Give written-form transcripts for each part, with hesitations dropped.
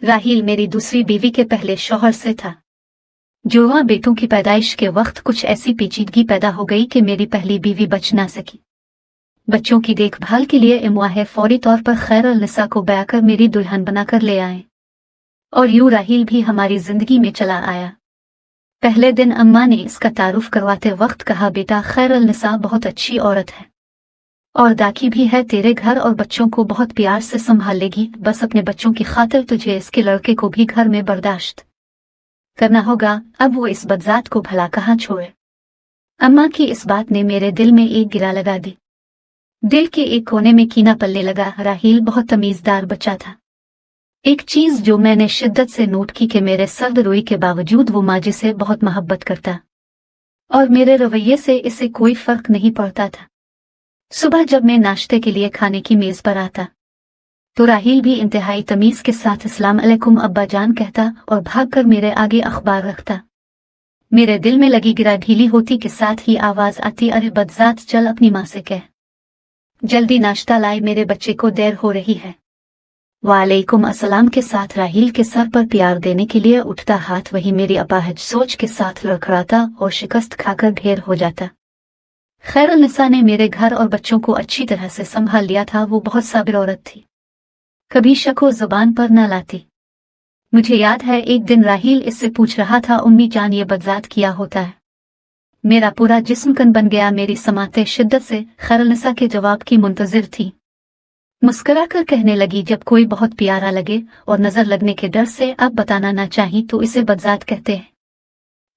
राहील मेरी दूसरी बीवी के पहले शौहर से था। जुड़वां बेटों की पैदाइश के वक्त कुछ ऐसी पेचीदगी पैदा हो गई कि मेरी पहली बीवी बच ना सकी। बच्चों की देखभाल के लिए इमवाहे फौरी तौर पर खैर अल-निसा को ब्याह कर मेरी दुल्हन बनाकर ले आए और यूं राहील भी हमारी जिंदगी में चला आया। पहले दिन अम्मा ने इसका तारुफ करवाते वक्त कहा, बेटा खैर अल-निसा बहुत अच्छी औरत है और दाकी भी है, तेरे घर और बच्चों को बहुत प्यार से संभाल लेगी। बस अपने बच्चों की खातिर तुझे इसके लड़के को भी घर में बर्दाश्त करना होगा। अब वो इस बदजात को भला कहाँ छोड़े। अम्मा की इस बात ने मेरे दिल में एक गिरा लगा दी। दिल के एक कोने में कीना पलने लगा। राहील बहुत तमीजदार बच्चा था। एक चीज जो मैंने शिद्दत से नोट की कि मेरे सर्द रोई के बावजूद वो माजी से बहुत मोहब्बत करता और मेरे रवैये से इसे कोई फर्क नहीं पड़ता था। सुबह जब मैं नाश्ते के लिए खाने की मेज पर आता तो राहील भी इंतहाई तमीज के साथ अस्सलाम अलैकुम अब्बा जान कहता और भागकर मेरे आगे अखबार रखता। मेरे दिल में लगी गिरा ढीली होती के साथ ही आवाज आती, अरे बदजात, चल अपनी माँ से कह जल्दी नाश्ता लाए, मेरे बच्चे को देर हो रही है। वालेकुम अस्सलाम के साथ राहील के सर पर प्यार देने के लिए उठता हाथ वही मेरी अपाहज सोच के साथ लड़खड़ाता और शिकस्त खाकर ढेर हो जाता। खैर अल-निसा ने मेरे घर और बच्चों को अच्छी तरह से संभाल लिया था। वो बहुत साबिर औरत थी, कभी शको जुबान पर न लाती। मुझे याद है एक दिन राहील इससे पूछ रहा था, उम्मी जान ये बदजात किया होता है? मेरा पूरा जिस्म कन बन गया। मेरी समाते शिद्दत से खैर अल-निसा के जवाब की मुंतजिर थी। मुस्कुरा कर कहने लगी, जब कोई बहुत प्यारा लगे और नजर लगने के डर से अब बताना ना चाही तो इसे बदजात कहते हैं।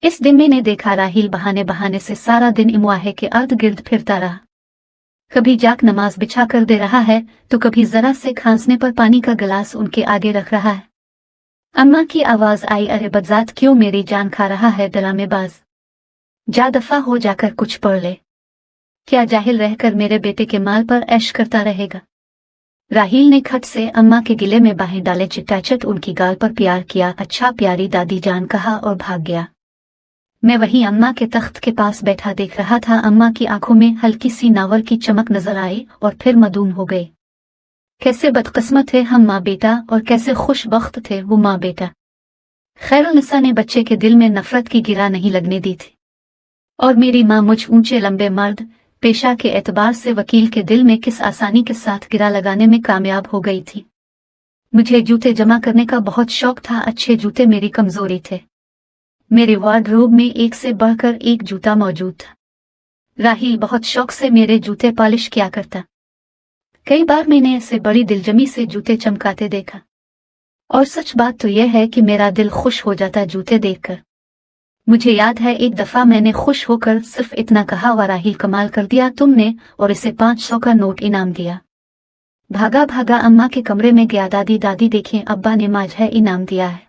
इस दिन मैंने देखा राहील बहाने बहाने से सारा दिन इमवाहे के अर्द गिर्द फिरता रहा। कभी जाक नमाज बिछा कर दे रहा है तो कभी जरा से खांसने पर पानी का गिलास उनके आगे रख रहा है। अम्मा की आवाज आई, अरे बदजात, क्यों मेरी जान खा रहा है डरामेबाज, जा दफा हो जाकर कुछ पढ़ ले। क्या जाहिल रहकर मेरे बेटे के माल पर ऐश करता रहेगा? राहील ने खट से अम्मा के गिले में बाहें डाले, चिट्टाचट उनकी गाल पर प्यार किया। अच्छा प्यारी दादी जान कहा और भाग गया। मैं वहीं अम्मा के तख्त के पास बैठा देख रहा था। अम्मा की आंखों में हल्की सी नावर की चमक नजर आई और फिर मदून हो गए। कैसे बदकिस्मत थे हम माँ बेटा और कैसे खुशबख्त थे वो माँ बेटा। खैर अल-निसा ने बच्चे के दिल में नफरत की गिरा नहीं लगने दी थी और मेरी माँ मुझ ऊंचे लंबे मर्द पेशा के एतबार से वकील के दिल में किस आसानी के साथ गिरा लगाने में कामयाब हो गई थी। मुझे जूते जमा करने का बहुत शौक था। अच्छे जूते मेरी कमजोरी थे। मेरे वार्डरोब में एक से बढ़कर एक जूता मौजूद था। राहील बहुत शौक से मेरे जूते पॉलिश किया करता। कई बार मैंने इसे बड़ी दिलजमी से जूते चमकाते देखा और सच बात तो यह है कि मेरा दिल खुश हो जाता जूते देखकर। मुझे याद है एक दफा मैंने खुश होकर सिर्फ इतना कहा, व राहील कमाल कर दिया तुमने, और इसे 500 का नोट इनाम दिया। भागा भागा अम्मा के कमरे में गया। दादी दादी देखें, अब्बा ने माझे इनाम दिया है।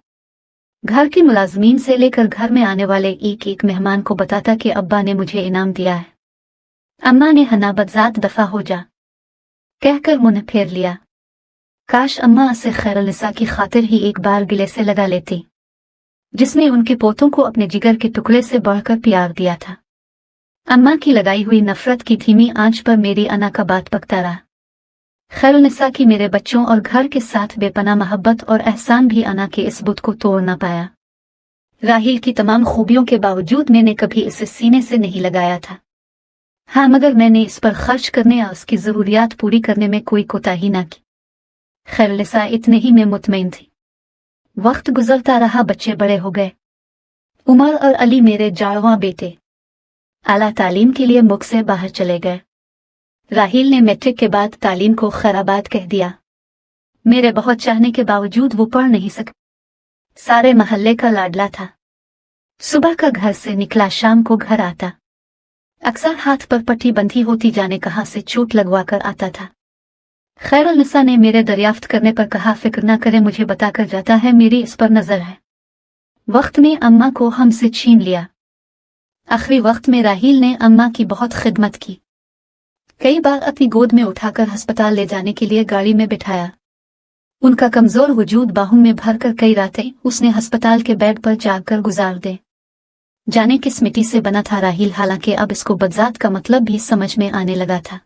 घर की मुलाजमीन से लेकर घर में आने वाले एक एक मेहमान को बताता कि अब्बा ने मुझे इनाम दिया है। अम्मा ने हना बदजात दफा हो जा कहकर मुंह फेर लिया। काश अम्मा से खैर अल-निसा की खातिर ही एक बार गिले से लगा लेती, जिसने उनके पोतों को अपने जिगर के टुकड़े से बढ़कर प्यार दिया था। अम्मा की लगाई हुई नफरत की धीमी आंच पर मेरी अना का बात पकता रहा। खैर अल-निसा की मेरे बच्चों और घर के साथ बेपनाह मोहब्बत और एहसान भी अना के इस बुत को तोड़ ना पाया। राहील की तमाम खूबियों के बावजूद मैंने कभी इसे सीने से नहीं लगाया था। हाँ, मगर मैंने इस पर खर्च करने और उसकी जरूरियात पूरी करने में कोई कोताही ना की। खैर अल-निसा इतने ही में मुतमईन थी। वक्त गुजरता रहा, बच्चे बड़े हो गए। उमर और अली मेरे जाड़वां बेटे आला तालीम के लिए मुल्क से बाहर चले गए। राहील ने मैट्रिक के बाद तालीम को खैराबाद कह दिया। मेरे बहुत चाहने के बावजूद वो पढ़ नहीं सका। सारे महल्ले का लाडला था। सुबह का घर से निकला, शाम को घर आता। अक्सर हाथ पर पट्टी बंधी होती, जाने कहां से चोट लगवा कर आता था। खैर अल-निसा ने मेरे दरियाफ्त करने पर कहा, फिक्र न करे, मुझे बताकर जाता है, मेरी इस पर नजर है। वक्त ने अम्मा को हमसे छीन लिया। आखिरी वक्त में राहील ने अम्मा की बहुत खिदमत की। कई बार अपनी गोद में उठाकर अस्पताल ले जाने के लिए गाड़ी में बिठाया। उनका कमजोर वजूद बाहों में भरकर कई रातें उसने अस्पताल के बेड पर जागकर गुजार दे। जाने किस मिट्टी से बना था राहील, हालांकि अब इसको बदजात का मतलब भी समझ में आने लगा था।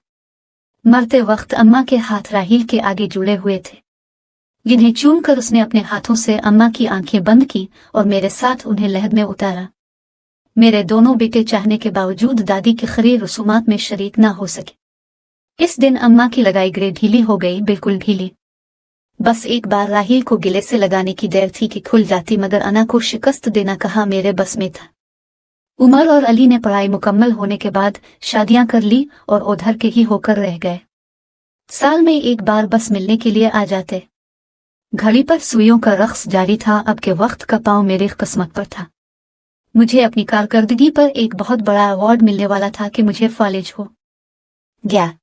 मरते वक्त अम्मा के हाथ राहील के आगे जुड़े हुए थे। जिन्हें चूम कर उसने अपने हाथों से अम्मा की आंखें बंद की और मेरे साथ उन्हें लहद में उतारा। मेरे दोनों बेटे चाहने के बावजूद दादी के खरी रसूमात में शरीक ना हो सके। इस दिन अम्मा की लगाई ग्रे ढीली हो गई, बिल्कुल ढीली। बस एक बार राहील को गिले से लगाने की देर थी कि खुल जाती, मगर अना को शिकस्त देना कहाँ मेरे बस में था। उमर और अली ने पढ़ाई मुकम्मल होने के बाद शादियां कर ली और उधर के ही होकर रह गए। साल में एक बार बस मिलने के लिए आ जाते। घड़ी पर सुइयों का रक्स जारी था। अब के वक्त का पांव मेरी किस्मत पर था। मुझे अपनी कारकर्दगी पर एक बहुत बड़ा अवार्ड मिलने वाला था कि मुझे फालिज हो गया।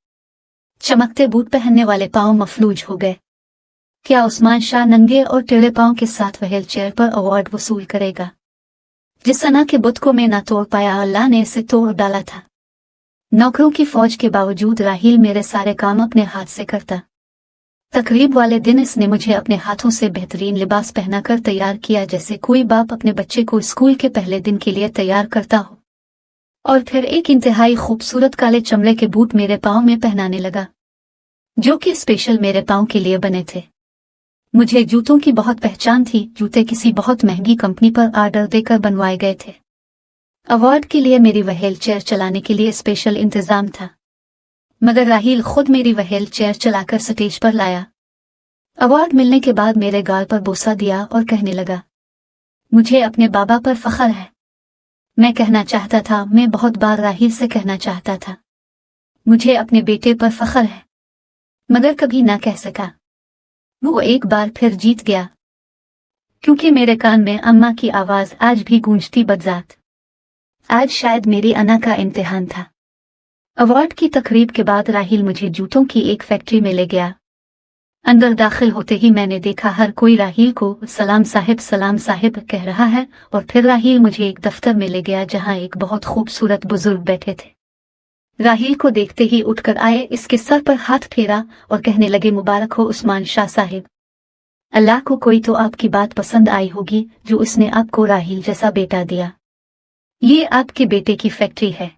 चमकते बूट पहनने वाले पांव मफलूज हो गए। क्या उस्मान शाह नंगे और टेढ़े पांव के साथ व्हील चेयर पर अवार्ड वसूल करेगा? जिस सना के बुत को मैं ना तोड़ पाया, अल्लाह ने इसे तोड़ डाला था। नौकरों की फौज के बावजूद राहील मेरे सारे काम अपने हाथ से करता। तकरीब वाले दिन इसने मुझे अपने हाथों से बेहतरीन लिबास पहनाकर तैयार किया, जैसे कोई बाप अपने बच्चे को स्कूल के पहले दिन के लिए तैयार करता हो। और फिर एक इंतहाई खूबसूरत काले चमड़े के बूट मेरे पाँव में पहनाने लगा, जो कि स्पेशल मेरे पाँव के लिए बने थे। मुझे जूतों की बहुत पहचान थी। जूते किसी बहुत महंगी कंपनी पर ऑर्डर देकर बनवाए गए थे। अवार्ड के लिए मेरी व्हील चेयर चलाने के लिए स्पेशल इंतजाम था, मगर राहील खुद मेरी व्हील चेयर चलाकर स्टेज पर लाया। अवार्ड मिलने के बाद मेरे गाल पर बोसा दिया और कहने लगा, मुझे अपने बाबा पर फख्र है। मैं कहना चाहता था, मैं बहुत बार राहील से कहना चाहता था, मुझे अपने बेटे पर फख्र है, मगर कभी ना कह सका। वो एक बार फिर जीत गया, क्योंकि मेरे कान में अम्मा की आवाज आज भी गूंजती बदजात। आज शायद मेरी अना का इम्तिहान था। अवार्ड की तकरीब के बाद राहील मुझे जूतों की एक फैक्ट्री में ले गया। अंदर दाखिल होते ही मैंने देखा हर कोई राहील को सलाम साहिब कह रहा है, और फिर राहील मुझे एक दफ्तर में ले गया जहां एक बहुत खूबसूरत बुजुर्ग बैठे थे। राहील को देखते ही उठकर आए, इसके सर पर हाथ फेरा और कहने लगे, मुबारक हो उस्मान शाह साहिब। अल्लाह को कोई तो आपकी बात पसंद आई होगी जो उसने आपको राहील जैसा बेटा दिया। ये आपके बेटे की फैक्ट्री है।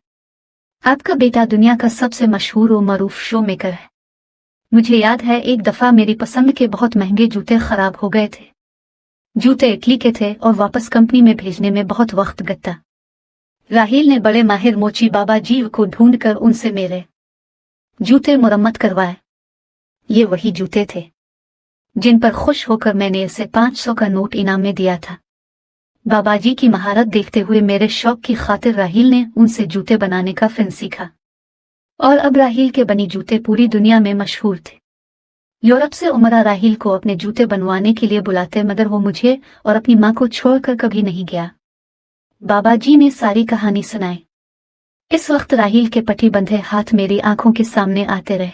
आपका बेटा दुनिया का सबसे मशहूर और मरूफ शो मेकर है। मुझे याद है एक दफा मेरी पसंद के बहुत महंगे जूते खराब हो गए थे। जूते इटली के थे और वापस कंपनी में भेजने में बहुत वक्त लगता। राहील ने बड़े माहिर मोची बाबा जी को ढूंढकर उनसे मेरे जूते मुरम्मत करवाए। ये वही जूते थे जिन पर खुश होकर मैंने इसे 500 का नोट इनाम में दिया था। बाबा जी की महारत देखते हुए मेरे शौक की खातिर राहील ने उनसे जूते बनाने का फन सीखा, और अब राहील के बनी जूते पूरी दुनिया में मशहूर थे। यूरोप से उमरा राहील को अपने जूते बनवाने के लिए बुलाते, मगर वो मुझे और अपनी माँ को छोड़कर कभी नहीं गया। बाबा जी ने सारी कहानी सुनाई। इस वक्त राहील के पट्टी बंधे हाथ मेरी आंखों के सामने आते रहे।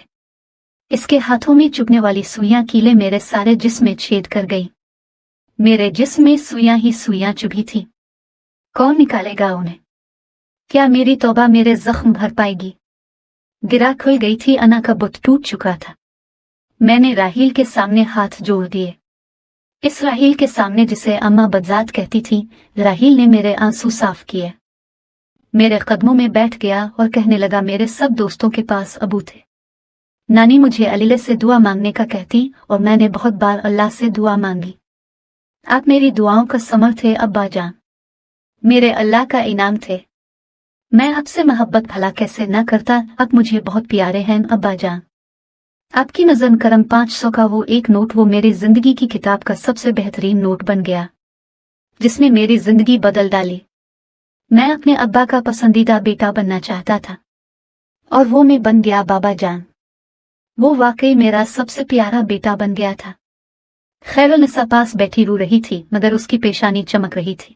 इसके हाथों में चुभने वाली सुइयां कीले मेरे सारे जिस्म में छेद कर गई। मेरे जिस्म में सुइयां ही सुइयां चुभी थी। कौन निकालेगा उन्हें? क्या मेरी तौबा मेरे जख्म भर पाएगी? गिरा खुल गई थी। अना का बुत टूट चुका था। मैंने राहील के सामने हाथ जोड़ दिए। इस राहील के सामने जिसे अम्मा बदजात कहती थी। राहील ने मेरे आंसू साफ किए, मेरे कदमों में बैठ गया और कहने लगा, मेरे सब दोस्तों के पास अबू थे। नानी मुझे अलीले से दुआ मांगने का कहती और मैंने बहुत बार अल्लाह से दुआ मांगी। आप मेरी दुआओं का समर थे अब्बा जान, मेरे अल्लाह का इनाम थे। मैं आपसे मोहब्बत भला कैसे न करता। आप मुझे बहुत प्यारे हैं अब्बा जान। आपकी नज़र करम 500 का वो एक नोट, वो मेरी जिंदगी की किताब का सबसे बेहतरीन नोट बन गया, जिसने मेरी जिंदगी बदल डाली। मैं अपने अब्बा का पसंदीदा बेटा बनना चाहता था, और वो मैं बन गया बाबा जान। वो वाकई मेरा सबसे प्यारा बेटा बन गया था। खैरुन्निसा पास बैठी रो रही थी, मगर उसकी पेशानी चमक रही थी।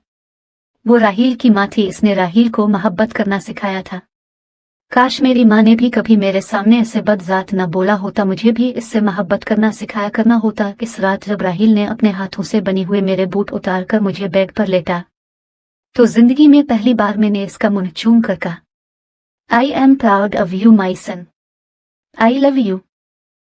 वो राहील की माँ थी। इसने राहील को मोहब्बत करना सिखाया था। काश मेरी माँ ने भी कभी मेरे सामने ऐसे बदजात न बोला होता। मुझे भी इससे मोहब्बत करना सिखाया करना होता। इस रात जब राहील ने अपने हाथों से बनी हुए मेरे बूट उतार कर मुझे बेड पर लेटा, तो जिंदगी में पहली बार मैंने इसका मुंह चूम कर कहा, I am proud of you my son, I love you.